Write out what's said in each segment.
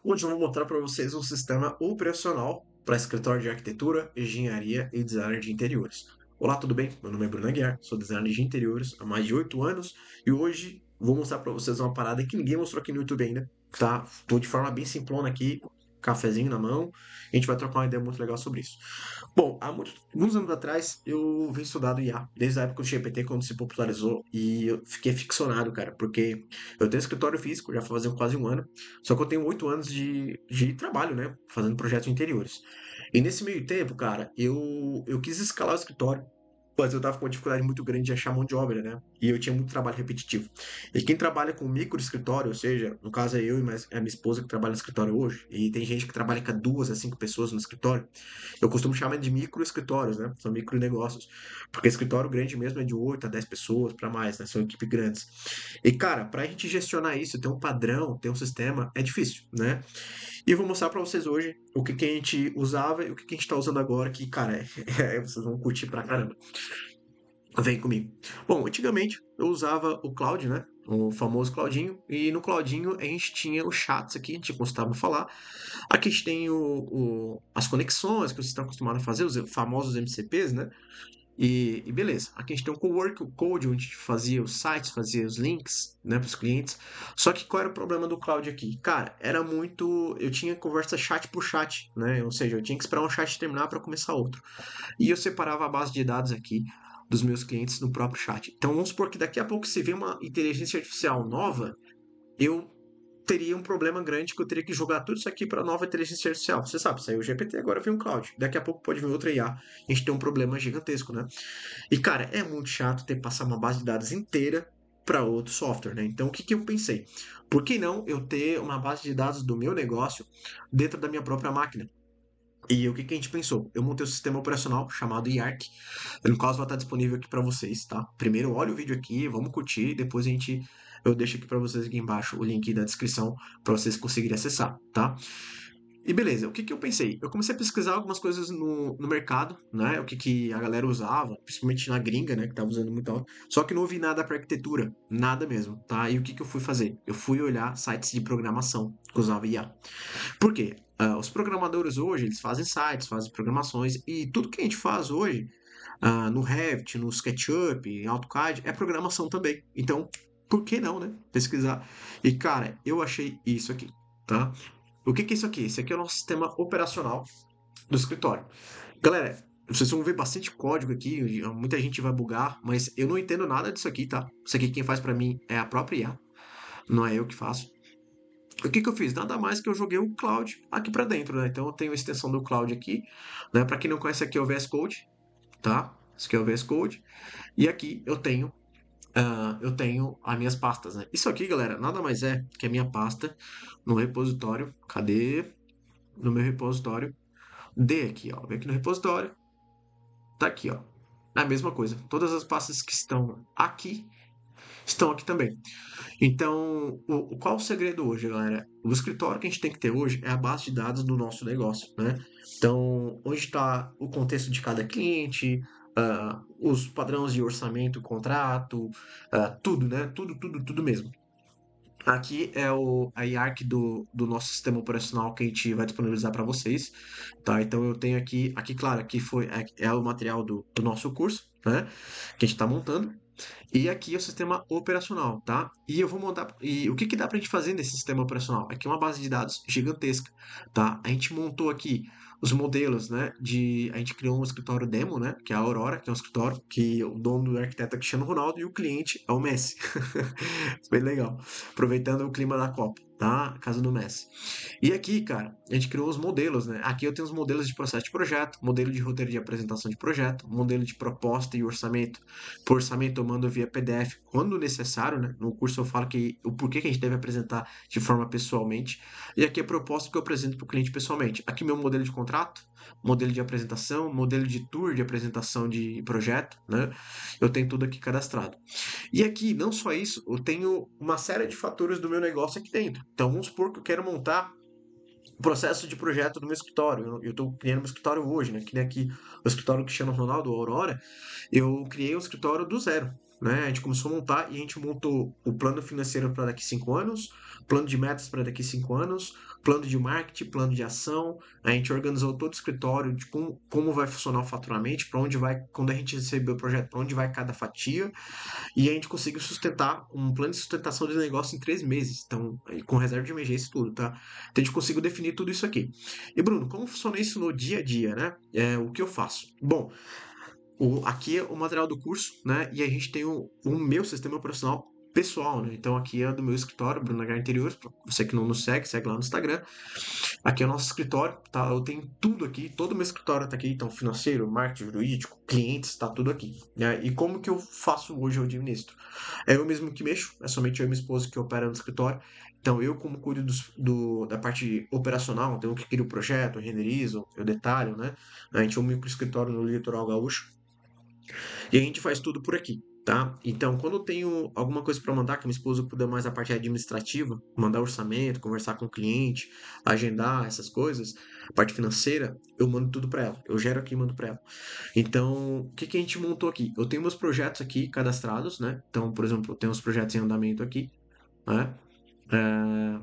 Hoje eu vou mostrar para vocês um sistema operacional para escritório de arquitetura, engenharia e design de interiores. Olá, tudo bem? Meu nome é Bruno Aguiar, sou designer de interiores há mais de 8 anos e hoje vou mostrar para vocês uma parada que ninguém mostrou aqui no YouTube ainda, tá? Tô de forma bem simplona aqui, cafezinho na mão, e a gente vai trocar uma ideia muito legal sobre isso. Bom, alguns anos atrás eu venho estudado IA, desde a época do GPT, quando se popularizou, e eu fiquei ficcionado, cara, porque eu tenho escritório físico, já fazem quase um ano, só que eu tenho 8 anos de trabalho, né? Fazendo projetos interiores. E nesse meio tempo, cara, eu quis escalar o escritório, mas eu tava com uma dificuldade muito grande de achar mão de obra, né? E eu tinha muito trabalho repetitivo. E quem trabalha com micro escritório, ou seja, no caso é eu e mais a minha esposa que trabalha no escritório hoje, e tem gente que trabalha com 2 a 5 pessoas no escritório, eu costumo chamar de micro escritórios, né? São micro negócios. Porque escritório grande mesmo é de 8 a 10 pessoas para mais, né? São equipes grandes. E, cara, para a gente gestionar isso, ter um padrão, ter um sistema, é difícil, né? E eu vou mostrar para vocês hoje o que a gente usava e o que a gente está usando agora, que, cara, vocês vão curtir pra caramba. Vem comigo. Bom, antigamente eu usava o Cloud, né? O famoso Claudinho. E no Claudinho a gente tinha os chats aqui, a gente costumava falar. Aqui a gente tem as conexões que vocês estão acostumados a fazer, os famosos MCPs, né? E beleza. Aqui a gente tem um cowork, o Code, onde a gente fazia os sites, fazia os links, né, para os clientes. Só que qual era o problema do cloud aqui? Cara, era muito. Eu tinha conversa chat por chat, né? Ou seja, eu tinha que esperar um chat terminar para começar outro. E eu separava a base de dados aqui dos meus clientes no próprio chat. Então vamos supor que daqui a pouco, se vem uma inteligência artificial nova, eu teria um problema grande que eu teria que jogar tudo isso aqui para nova inteligência artificial. Você sabe, saiu o GPT, agora vem um cloud. Daqui a pouco pode vir outra IA. A gente tem um problema gigantesco, né? E, cara, é muito chato ter que passar uma base de dados inteira para outro software, né? Então, o que eu pensei? Por que não eu ter uma base de dados do meu negócio dentro da minha própria máquina? E o que a gente pensou? Eu montei um sistema operacional chamado IARC, no qual vai estar disponível aqui para vocês, tá? Primeiro, olha o vídeo aqui, vamos curtir, depois eu deixo aqui para vocês aqui embaixo o link da descrição para vocês conseguirem acessar, tá? E beleza, o que eu pensei? Eu comecei a pesquisar algumas coisas no mercado, né? O que a galera usava, principalmente na gringa, né? Que tava usando muito alto. Só que não ouvi nada para arquitetura, nada mesmo, tá? E o que eu fui fazer? Eu fui olhar sites de programação que usava IA. Por quê? Os programadores hoje, eles fazem sites, fazem programações, e tudo que a gente faz hoje, no Revit, no SketchUp, em AutoCAD, é programação também. Então, por que não, né? Pesquisar. E, cara, eu achei isso aqui, tá? O que é isso aqui? Esse aqui é o nosso sistema operacional do escritório. Galera, vocês vão ver bastante código aqui, muita gente vai bugar, mas eu não entendo nada disso aqui, tá? Isso aqui quem faz pra mim é a própria IA, não é eu que faço. O que eu fiz? Nada mais que eu joguei o Cloud aqui pra dentro, né? Então eu tenho a extensão do Cloud aqui, né? Para quem não conhece, aqui é o VS Code, tá? Esse aqui é o VS Code. E aqui eu tenho as minhas pastas, né? Isso aqui, galera, nada mais é que a minha pasta no repositório. Cadê? No meu repositório D aqui, ó. Vem aqui no repositório. Tá aqui, ó. É a mesma coisa. Todas as pastas que estão aqui também. Então, qual o segredo hoje, galera? O escritório que a gente tem que ter hoje é a base de dados do nosso negócio, né? Então, onde está o contexto de cada cliente, os padrões de orçamento, contrato, tudo, né? Tudo mesmo. Aqui é a IARC do nosso sistema operacional que a gente vai disponibilizar para vocês, tá? Então eu tenho aqui claro, aqui é o material do nosso curso, né? Que a gente está montando. E aqui é o sistema operacional, tá? E eu vou montar. E o que dá pra gente fazer nesse sistema operacional? Aqui é uma base de dados gigantesca, tá? A gente montou aqui os modelos, né? A gente criou um escritório demo, né? Que é a Aurora, que é um escritório que o dono do arquiteto é Cristiano Ronaldo e o cliente é o Messi. Bem legal. Aproveitando o clima da Copa, tá? A casa do Messi. E aqui, cara, a gente criou os modelos, né? Aqui eu tenho os modelos de processo de projeto, modelo de roteiro de apresentação de projeto, modelo de proposta e orçamento. Por orçamento eu mando via PDF quando necessário, né? No curso eu falo o porquê que a gente deve apresentar de forma pessoalmente. E aqui a proposta que eu apresento para o cliente pessoalmente. Aqui meu modelo de contrato, modelo de apresentação, modelo de tour de apresentação de projeto, né? Eu tenho tudo aqui cadastrado. E aqui, não só isso, eu tenho uma série de fatores do meu negócio aqui dentro. Então vamos supor que eu quero montar o processo de projeto do meu escritório. Eu estou criando meu escritório hoje, né? Que nem aqui o escritório Cristiano Ronaldo, Aurora, eu criei o escritório do zero. né? A gente começou a montar e a gente montou o plano financeiro para daqui 5 anos, plano de metas para daqui 5 anos, plano de marketing, plano de ação. A gente organizou todo o escritório de como vai funcionar o faturamento, para onde vai, quando a gente receber o projeto, para onde vai cada fatia. E a gente conseguiu sustentar um plano de sustentação de negócio em 3 meses. Então, com reserva de emergência e tudo, tá? Então a gente conseguiu definir tudo isso aqui. E Bruno, como funciona isso no dia a dia, né? O que eu faço? Bom, aqui é o material do curso, né? E a gente tem o meu sistema operacional pessoal, né? Então aqui é do meu escritório, Bruno H Interiores. Pra você que não nos segue, segue lá no Instagram. Aqui é o nosso escritório, tá? Eu tenho tudo aqui, todo o meu escritório tá aqui, então financeiro, marketing jurídico, clientes, tá tudo aqui, né? E como que eu faço hoje, eu administro? É eu mesmo que mexo, é somente eu e minha esposa que opera no escritório. Então eu como cuido da parte operacional, então eu que crio o projeto, eu renderizo, eu detalho, né? A gente é um micro escritório no litoral gaúcho. E a gente faz tudo por aqui, tá? Então, quando eu tenho alguma coisa para mandar, que minha esposa cuida mais da parte administrativa, mandar orçamento, conversar com o cliente, agendar essas coisas, a parte financeira, eu mando tudo para ela. Eu gero aqui e mando para ela. Então, o que que a gente montou aqui? Eu tenho meus projetos aqui cadastrados, né? Então, por exemplo, eu tenho os projetos em andamento aqui, né? É,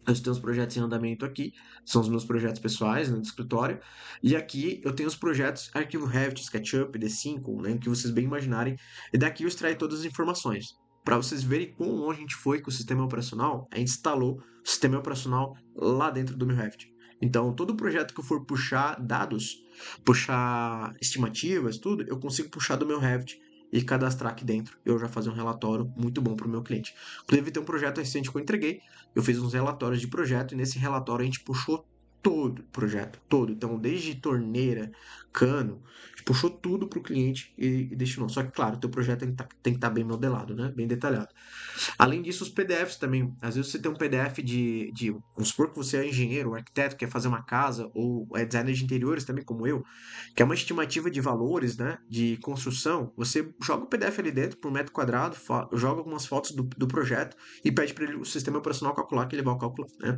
eu tenho os projetos em andamento aqui, são os meus projetos pessoais, né, do escritório. E aqui eu tenho os projetos arquivo Revit, SketchUp, D5, né, que vocês bem imaginarem. E daqui eu extraio todas as informações. Para vocês verem quão longe a gente foi com o sistema operacional, a gente instalou o sistema operacional lá dentro do meu Revit. Então, todo projeto que eu for puxar dados, puxar estimativas, tudo, eu consigo puxar do meu Revit e cadastrar aqui dentro. Eu já fazer um relatório muito bom para o meu cliente. Inclusive, tem um projeto recente que eu entreguei, eu fiz uns relatórios de projeto e nesse relatório a gente puxou todo o projeto, todo. Então, desde torneira, cano, a gente puxou tudo para o cliente e destinou. Só que, claro, o teu projeto tem que estar bem modelado, né? Bem detalhado. Além disso, os PDFs também. Às vezes você tem um PDF vamos supor que você é engenheiro, ou arquiteto, quer fazer uma casa, ou é designer de interiores também, como eu, que é uma estimativa de valores, né? De construção. Você joga o PDF ali dentro por metro quadrado, joga algumas fotos do projeto e pede para ele o sistema operacional calcular que ele vai calcular, né?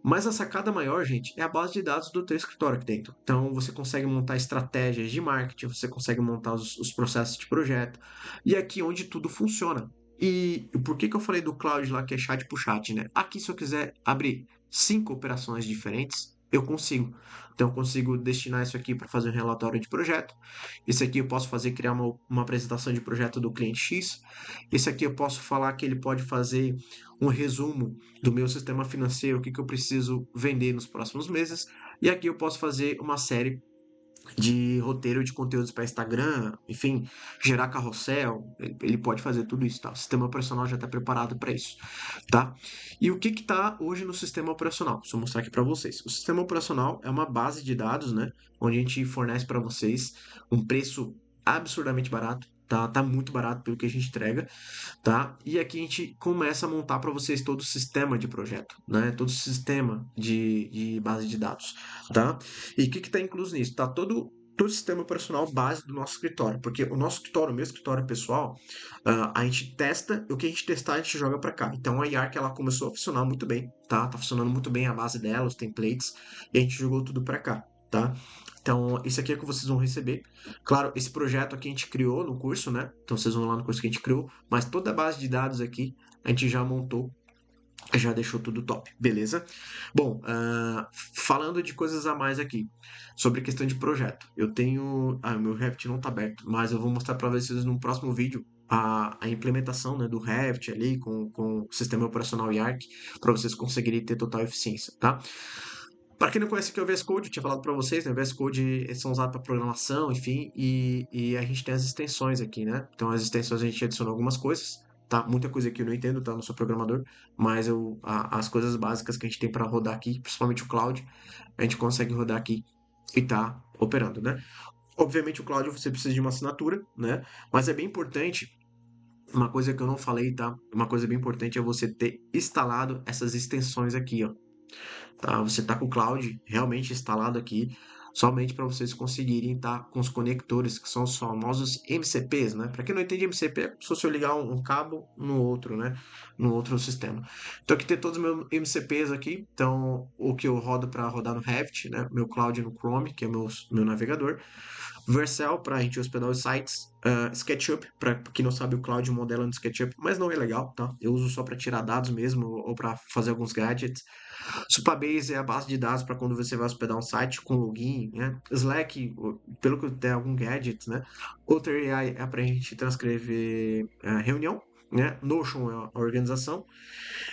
Mas a sacada maior, gente, é a base de dados do teu escritório aqui dentro. Então você consegue montar estratégias de marketing, você consegue montar os processos de projeto. E é aqui onde tudo funciona. E por que que eu falei do cloud lá que é chat por chat, né? Aqui se eu quiser abrir 5 operações diferentes, eu consigo. Então eu consigo destinar isso aqui para fazer um relatório de projeto. Esse aqui eu posso fazer criar uma apresentação de projeto do cliente X. Esse aqui eu posso falar que ele pode fazer um resumo do meu sistema financeiro, o que que eu preciso vender nos próximos meses. E aqui eu posso fazer uma série de roteiro de conteúdos para Instagram, enfim, gerar carrossel, ele pode fazer tudo isso, tá? O sistema operacional já está preparado para isso, tá? E o que que tá hoje no sistema operacional? Deixa eu mostrar aqui para vocês. O sistema operacional é uma base de dados, né, onde a gente fornece para vocês um preço absurdamente barato. Tá muito barato pelo que a gente entrega, tá? E aqui a gente começa a montar para vocês todo o sistema de projeto, né? Todo o sistema de base de dados, tá? E o que está incluso nisso? Tá todo o sistema operacional base do nosso escritório, porque o nosso escritório, o meu escritório pessoal, a gente testa, o que a gente testar a gente joga para cá. Então a Yark ela começou a funcionar muito bem, tá? Tá funcionando muito bem a base dela, os templates, e a gente jogou tudo para cá, tá? Então, isso aqui é o que vocês vão receber. Claro, esse projeto aqui a gente criou no curso, né? Então, vocês vão lá no curso que a gente criou, mas toda a base de dados aqui a gente já montou, já deixou tudo top, beleza? Bom, falando de coisas a mais aqui, sobre questão de projeto. Eu tenho. Meu Revit não tá aberto, mas eu vou mostrar para vocês no próximo vídeo a implementação, né, do Revit ali com o sistema operacional Yark, para vocês conseguirem ter total eficiência, tá? Para quem não conhece o que é o VS Code, eu tinha falado para vocês, né? O VS Code eles são usados para programação, enfim, e a gente tem as extensões aqui, né? Então, as extensões a gente adicionou algumas coisas, tá? Muita coisa aqui eu não entendo, tá? Eu não sou programador, mas as coisas básicas que a gente tem para rodar aqui, principalmente o cloud, a gente consegue rodar aqui e tá operando, né? Obviamente, o cloud você precisa de uma assinatura, né? Mas é bem importante. Uma coisa que eu não falei, tá? Uma coisa bem importante é você ter instalado essas extensões aqui, ó, tá? Você está com o cloud realmente instalado aqui, somente para vocês conseguirem estar com os conectores, que são os famosos MCPs, né? Para quem não entende MCP, é como se fosse eu ligar um cabo no outro, né? No outro sistema. Então aqui tem todos os meus MCPs aqui, então o que eu rodo para rodar no Revit, né? Meu cloud no Chrome, que é meu navegador. Vercel para a gente hospedar os sites, SketchUp, para quem não sabe, o Cloud modela no SketchUp, mas não é legal, tá? Eu uso só para tirar dados mesmo ou para fazer alguns gadgets. Supabase é a base de dados para quando você vai hospedar um site com login, né? Slack, pelo que tem algum gadget, né? OtterAI é para a gente transcrever reunião, né? Notion é a organização.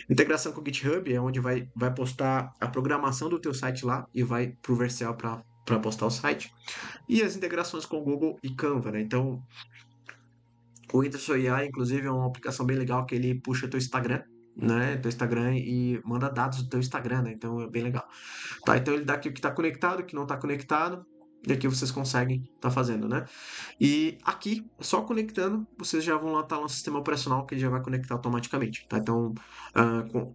Integração com o GitHub é onde vai postar a programação do teu site lá e vai pro Vercel para postar o site. E as integrações com o Google e Canva, né? Então, o Whindersson AI, inclusive, é uma aplicação bem legal que ele puxa teu Instagram, né? Teu Instagram e manda dados do teu Instagram, né? Então é bem legal. Tá, então ele dá aqui o que está conectado, o que não está conectado, e aqui vocês conseguem estar fazendo, né? E aqui, só conectando, vocês já vão lá estar no sistema operacional que ele já vai conectar automaticamente, tá? Então,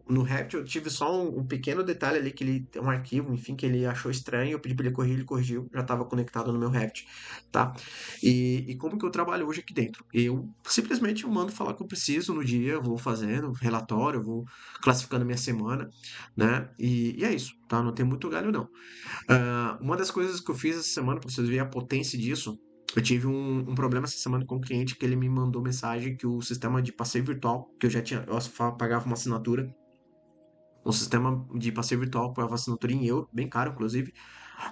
no Revit eu tive só um pequeno detalhe ali que ele tem um arquivo, enfim, que ele achou estranho, eu pedi para ele corrigir, ele corrigiu, já estava conectado no meu Revit, tá? E como que eu trabalho hoje aqui dentro? Eu simplesmente mando falar que eu preciso no dia, vou fazendo relatório, vou classificando minha semana, né? E é isso, tá? Não tem muito galho, não. Uma das coisas que eu fiz essa semana, para vocês verem a potência disso, eu tive um problema essa semana com um cliente que ele me mandou mensagem que o sistema de passeio virtual, que eu já tinha, pagava uma assinatura, um sistema de passeio virtual, pagava assinatura em euro, bem caro, inclusive,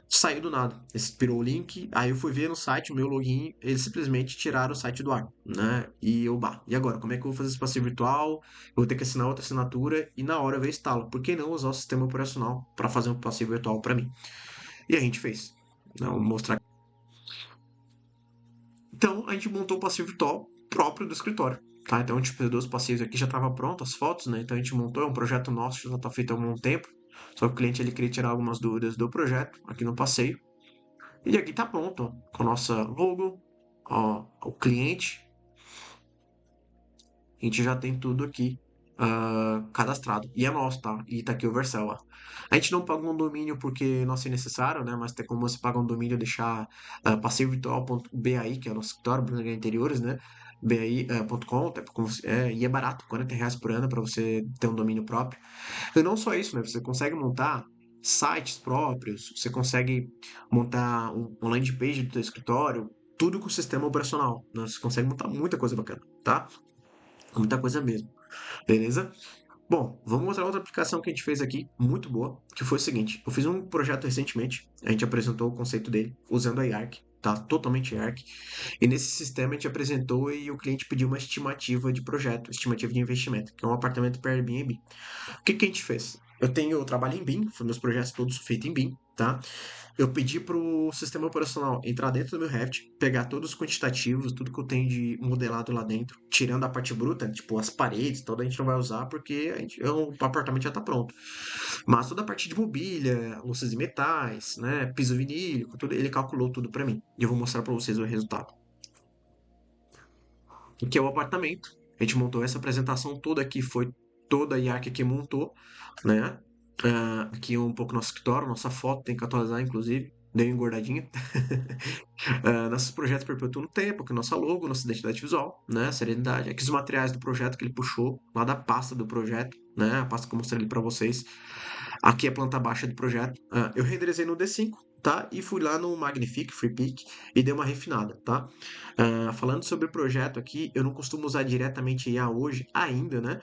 saiu do nada. Expirou o link, aí eu fui ver no site, o meu login, eles simplesmente tiraram o site do ar, né? E eu, e agora? Como é que eu vou fazer esse passeio virtual? Eu vou ter que assinar outra assinatura e na hora eu instalo. Por que não usar o sistema operacional para fazer um passeio virtual para mim? E a gente fez. Não, vou mostrar. Então, a gente montou o passeio virtual próprio do escritório. Tá? Então, a gente fez dois passeios aqui, já estava pronto as fotos, né? Então, a gente montou, é um projeto nosso, já está feito há algum tempo. Só que o cliente ele queria tirar algumas dúvidas do projeto aqui no passeio. E aqui está pronto, ó, com a nossa logo, ó, o cliente. A gente já tem tudo aqui cadastrado. E é nosso, tá? E tá aqui o Vercel, ó. A gente não paga um domínio porque não é necessário, né? Mas tem como você pagar um domínio deixar passeiovirtual.bai, que é o nosso escritório, Bruno H. Interiores, né? bai.com, e é barato, R$ 40 por ano para você ter um domínio próprio. E não só isso, né? Você consegue montar sites próprios, você consegue montar um landing page do seu escritório, tudo com o sistema operacional, né? Você consegue montar muita coisa bacana, tá? Muita coisa mesmo, beleza? Bom, vamos mostrar outra aplicação que a gente fez aqui, muito boa, que foi o seguinte: eu fiz um projeto recentemente, a gente apresentou o conceito dele usando a Yark, tá? Totalmente Yark. E nesse sistema a gente apresentou e o cliente pediu uma estimativa de projeto, estimativa de investimento, que é um apartamento para Airbnb. O que que a gente fez? Eu trabalho em BIM, meus projetos todos feitos em BIM, tá? Eu pedi pro sistema operacional entrar dentro do meu Revit, pegar todos os quantitativos, tudo que eu tenho de modelado lá dentro, tirando a parte bruta, tipo as paredes, toda a gente não vai usar porque o apartamento já tá pronto. Mas toda a parte de mobília, louças de metais, né, piso vinílico, tudo, ele calculou tudo para mim. E eu vou mostrar para vocês o resultado. Que é o apartamento. A gente montou essa apresentação toda aqui, foi toda a IAC que montou, né? Aqui um pouco nosso escritório, nossa foto, tem que atualizar, inclusive. Deu uma engordadinha. Nossos projetos perpetuam no tempo, aqui nossa logo, nossa identidade visual, né? Serenidade. Aqui os materiais do projeto que ele puxou, lá da pasta do projeto, né? A pasta que eu mostrei ali para vocês. Aqui é a planta baixa do projeto. Eu renderizei no D5, tá? E fui lá no Magnifique, FreePic, e dei uma refinada, tá? Falando sobre o projeto aqui, eu não costumo usar diretamente IA hoje, ainda, né?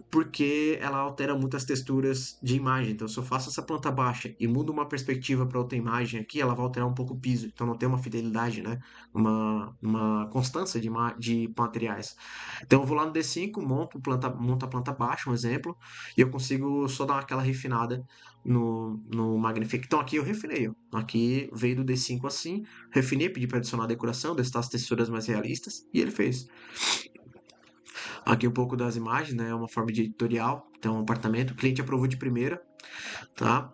Porque ela altera muito as texturas de imagem. Então, se eu faço essa planta baixa e mudo uma perspectiva para outra imagem aqui, ela vai alterar um pouco o piso. Então, não tem uma fidelidade, né? Uma constância de materiais. Então, eu vou lá no D5, monto a planta baixa, um exemplo, e eu consigo só dar aquela refinada no Magnific. Então, aqui eu refinei. Ó. Aqui veio do D5 assim, refinei, pedi para adicionar decoração, testar as texturas mais realistas, e ele fez. Aqui um pouco das imagens, né? É uma forma de editorial. Então, um apartamento, o cliente aprovou de primeira, tá?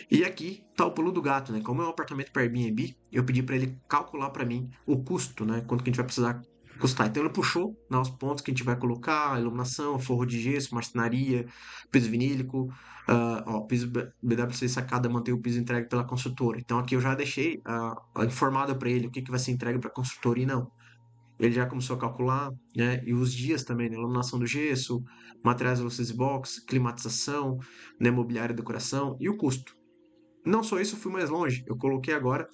E aqui tá o pulo do gato, né? Como é um apartamento para Airbnb, eu pedi para ele calcular para mim o custo, né? Quanto que a gente vai precisar custar. Então, ele puxou, né, os pontos que a gente vai colocar, iluminação, forro de gesso, marcenaria, piso vinílico, piso BWC sacada, manter o piso entregue pela construtora. Então, aqui eu já deixei informado para ele o que, que vai ser entregue para a construtora e não. Ele já começou a calcular, né? E os dias também, né? Iluminação do gesso, materiais de box, climatização, né? Mobiliário e decoração e o custo. não só isso, eu fui mais longe. Eu coloquei agora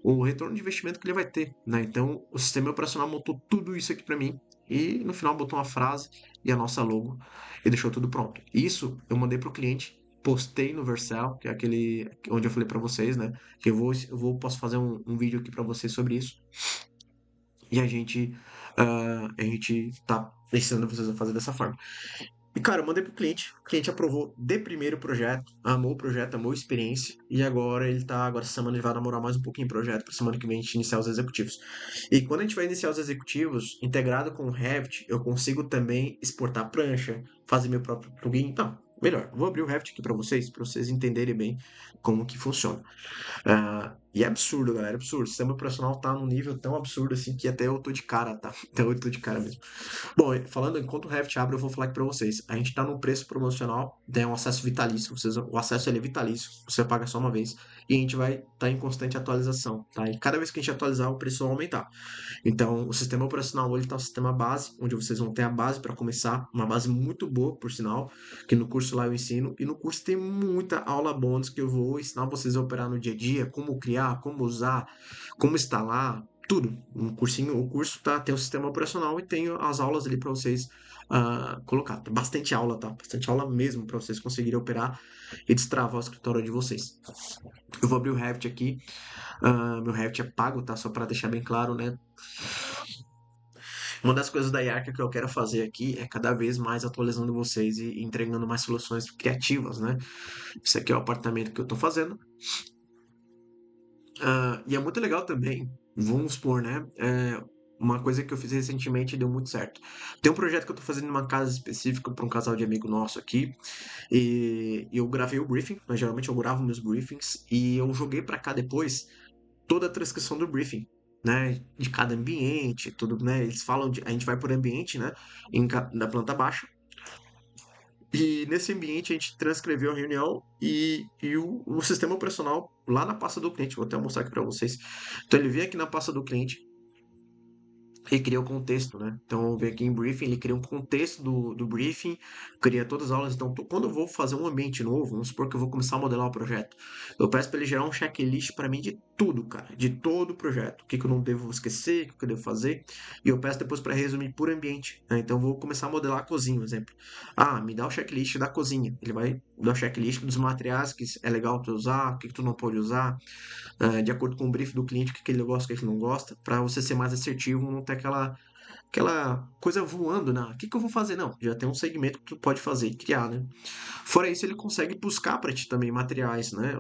o retorno de investimento que ele vai ter, né? Então, o sistema operacional montou tudo isso aqui para mim e no final botou uma frase e a nossa logo e deixou tudo pronto. Isso eu mandei pro cliente, postei no Vercel, que é aquele onde eu falei para vocês, né? Que posso fazer um vídeo aqui para vocês sobre isso. E a gente tá ensinando vocês a fazer dessa forma. E, cara, eu mandei pro cliente, o cliente aprovou de primeiro o projeto, amou a experiência, e agora essa semana ele vai namorar mais um pouquinho o projeto, pra semana que vem a gente iniciar os executivos. E quando a gente vai iniciar os executivos, integrado com o Revit, eu consigo também exportar prancha, fazer meu próprio plugin. Não, melhor, vou abrir o Revit aqui pra vocês entenderem bem como que funciona. E é absurdo, galera, é absurdo. O sistema operacional tá num nível tão absurdo assim que até eu tô de cara, tá? Até eu tô de cara mesmo. Bom, falando enquanto o Revit abre, eu vou falar aqui para vocês. A gente está num preço promocional, tem um acesso vitalício. O acesso ele é vitalício, você paga só uma vez. E a gente vai estar em constante atualização, tá? E cada vez que a gente atualizar, o preço vai aumentar. Então, o sistema operacional hoje está o sistema base, onde vocês vão ter a base para começar, uma base muito boa, por sinal, que no curso lá eu ensino. E no curso tem muita aula bônus que eu vou ensinar vocês a operar no dia a dia, como criar, como usar, como instalar, tudo. O curso tem o sistema operacional e tem as aulas ali para vocês colocar. Tem bastante aula, tá? Bastante aula mesmo para vocês conseguirem operar e destravar o escritório de vocês. Eu vou abrir o Revit aqui. Meu Revit é pago, tá? Só para deixar bem claro, né? Uma das coisas da Yarka que eu quero fazer aqui é cada vez mais atualizando vocês e entregando mais soluções criativas, né? Esse aqui é o apartamento que eu tô fazendo. E é muito legal também, vamos supor, né? Uma coisa que eu fiz recentemente e deu muito certo. Tem um projeto que eu tô fazendo em uma casa específica para um casal de amigo nosso aqui. E eu gravei o briefing, mas geralmente eu gravo meus briefings. E eu joguei para cá depois toda a transcrição do briefing, né? De cada ambiente, tudo, né? Eles falam a gente vai por ambiente, né? Da planta baixa. E nesse ambiente a gente transcreveu a reunião e o sistema operacional lá na pasta do cliente. Vou até mostrar aqui para vocês. Então ele vem aqui na pasta do cliente e cria o contexto, né? Então, vem aqui em briefing, ele cria um contexto do briefing, cria todas as aulas. Então, quando eu vou fazer um ambiente novo, vamos supor que eu vou começar a modelar o projeto, eu peço para ele gerar um checklist para mim de tudo, cara, de todo o projeto. O que que eu não devo esquecer, o que que eu devo fazer, e eu peço depois para resumir por ambiente, né? Então, eu vou começar a modelar a cozinha, por exemplo. Me dá o checklist da cozinha. Ele vai dar o checklist dos materiais que é legal tu usar, o que que tu não pode usar, de acordo com o brief do cliente, o que, que ele gosta, o que ele não gosta, para você ser mais assertivo, não ter aquela coisa voando, né? O que, que eu vou fazer? Não, já tem um segmento que tu pode fazer e criar, né? Fora isso, ele consegue buscar para ti também materiais, né?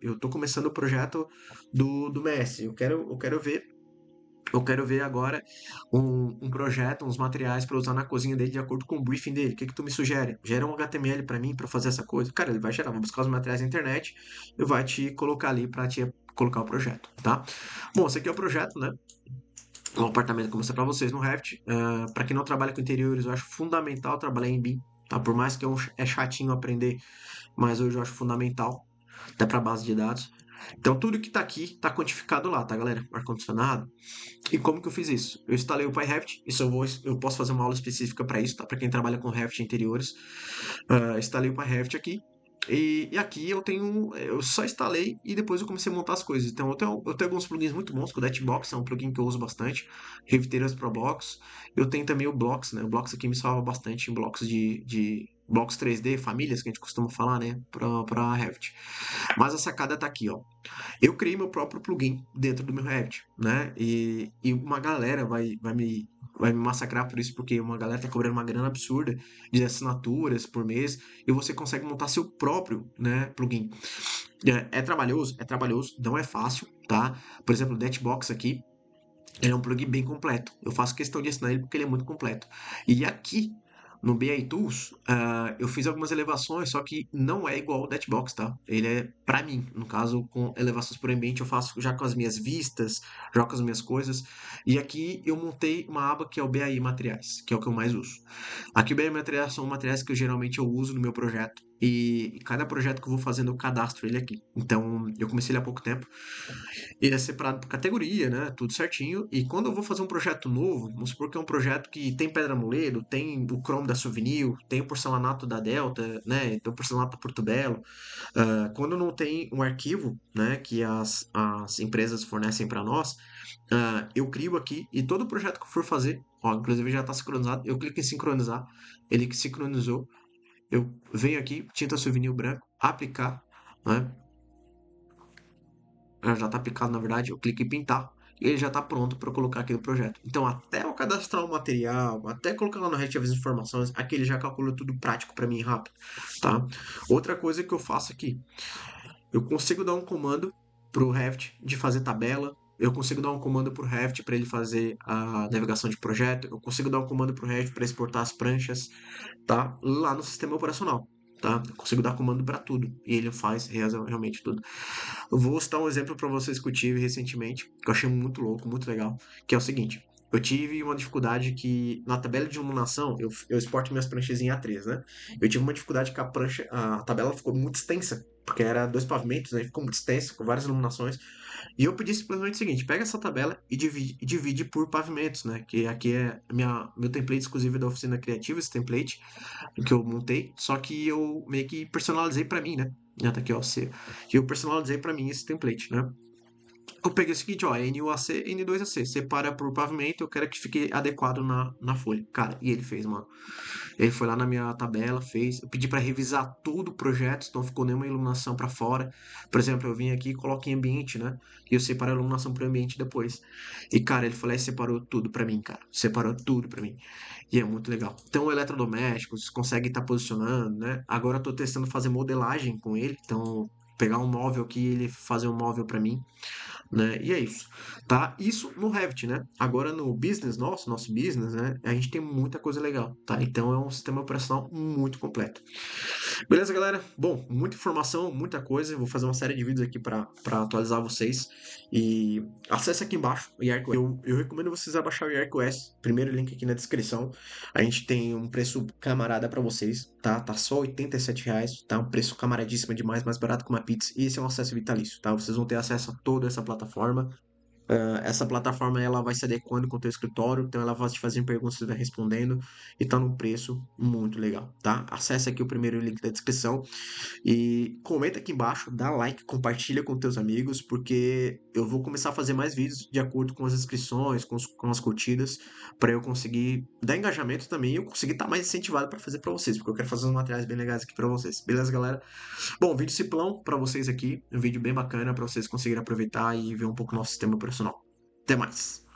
Eu tô começando o projeto do Messi, eu quero ver agora um projeto, uns materiais para usar na cozinha dele de acordo com o briefing dele. O que que tu me sugere? Gera um HTML para mim para fazer essa coisa? Cara, ele vai gerar, vai buscar os materiais na internet e vai te colocar ali para te colocar o projeto, tá? Bom, esse aqui é o projeto, né? Um apartamento que eu mostrei para vocês no Revit. Para quem não trabalha com interiores, eu acho fundamental trabalhar em BIM, tá? Por mais que é chatinho aprender, mas hoje eu acho fundamental, até para base de dados. Então, tudo que tá aqui tá quantificado lá, tá, galera? Ar-condicionado, e como que eu fiz isso? Eu instalei o PyRevit, eu posso fazer uma aula específica para isso, tá? Para quem trabalha com Revit interiores. Instalei o PyRevit aqui. E aqui eu só instalei e depois eu comecei a montar as coisas. Então eu tenho alguns plugins muito bons, o Detbox é um plugin que eu uso bastante, Reviteiras Pro Blocks. Eu tenho também o Blocks, né? O Blocks aqui me salva bastante em blocos de blocos 3D, famílias que a gente costuma falar, né? Para Revit. Mas a sacada tá aqui, ó. Eu criei meu próprio plugin dentro do meu Revit, né? E uma galera vai me massacrar por isso, porque uma galera tá cobrando uma grana absurda de assinaturas por mês e você consegue montar seu próprio, né, plugin. É trabalhoso, não é fácil, tá? Por exemplo, o Detbox aqui, ele é um plugin bem completo. Eu faço questão de assinar ele porque ele é muito completo. E aqui no BI Tools, eu fiz algumas elevações, só que não é igual ao Detbox, tá? Ele é para mim, no caso, com elevações por ambiente, eu faço já com as minhas vistas, já com as minhas coisas. E aqui eu montei uma aba que é o BI Materiais, que é o que eu mais uso. Aqui o BI Materiais são materiais que geralmente eu uso no meu projeto. e cada projeto que eu vou fazendo eu cadastro ele aqui. Então, eu comecei ele há pouco tempo. Ele é separado por categoria, né? Tudo certinho. E quando eu vou fazer um projeto novo, vamos supor que é um projeto que tem pedra moledo, tem o Chrome da Souvenir, tem o porcelanato da Delta, né? Tem o porcelanato da Porto Belo. Quando não tem um arquivo, né, que as empresas fornecem para nós, eu crio aqui e todo projeto que eu for fazer, ó, inclusive já está sincronizado, eu clico em sincronizar, ele que sincronizou, eu venho aqui, tinta souvenir branco, aplicar, né? Já está aplicado na verdade, eu clico em pintar e ele já está pronto para colocar aqui no projeto. Então, até eu cadastrar o material, até colocar lá no React as informações, aqui ele já calcula tudo prático para mim rápido, tá? Outra coisa que eu faço aqui, eu consigo dar um comando pro Revit de fazer tabela. Eu consigo dar um comando pro Revit para ele fazer a navegação de projeto. Eu consigo dar um comando pro Revit para exportar as pranchas, tá? Lá no sistema operacional, tá? Eu consigo dar comando para tudo e ele faz realmente tudo. Eu vou citar um exemplo para vocês que eu tive recentemente, que eu achei muito louco, muito legal, que é o seguinte. Eu tive uma dificuldade que na tabela de iluminação, eu exporto minhas pranchas em A3, né? Eu tive uma dificuldade que a tabela ficou muito extensa, porque era dois pavimentos, né? Ficou muito extensa, com várias iluminações. E eu pedi simplesmente o seguinte: pega essa tabela e divide por pavimentos, né? Que aqui é meu template exclusivo da oficina criativa, esse template que eu montei, só que eu meio que personalizei para mim, né? Já tá aqui, ó, C. E eu personalizei para mim esse template, né? Eu peguei o seguinte, ó, N1AC, N2AC, separa por pavimento, eu quero que fique adequado na folha. Cara, e ele fez, mano. Ele foi lá na minha tabela, fez. Eu pedi para revisar tudo o projeto, então ficou nenhuma iluminação para fora. Por exemplo, eu vim aqui e coloquei ambiente, né? E eu separo a iluminação pro ambiente depois. E, cara, ele foi lá e separou tudo para mim, cara. Separou tudo para mim. E é muito legal. Então, eletrodomésticos, consegue estar posicionando, né? Agora eu tô testando fazer modelagem com ele, então pegar um móvel aqui e ele fazer um móvel para mim, né? E é isso, tá? Isso no Revit, né? Agora no business nosso business, né? A gente tem muita coisa legal, tá? Então é um sistema operacional muito completo. Beleza, galera? Bom, muita informação, muita coisa. Vou fazer uma série de vídeos aqui para atualizar vocês. E acesse aqui embaixo o YarkOS. Eu recomendo vocês abaixar o YarkOS. Primeiro link aqui na descrição. A gente tem um preço camarada para vocês, tá? Tá só R$ 87, tá? Um preço camaradíssimo demais, mais barato que uma pizza. E esse é um acesso vitalício, tá? Vocês vão ter acesso a toda essa plataforma. Essa plataforma ela vai se adequando com o teu escritório, então ela vai te fazendo perguntas, você vai respondendo e tá num preço muito legal, tá? Acesse aqui o primeiro link da descrição e comenta aqui embaixo, dá like, compartilha com teus amigos, porque eu vou começar a fazer mais vídeos de acordo com as inscrições, com as curtidas, para eu conseguir dar engajamento também e eu conseguir estar mais incentivado para fazer para vocês, porque eu quero fazer uns materiais bem legais aqui para vocês. Beleza, galera? Bom, vídeo simplão para vocês aqui, um vídeo bem bacana para vocês conseguirem aproveitar e ver um pouco do nosso sistema operacional. Até mais!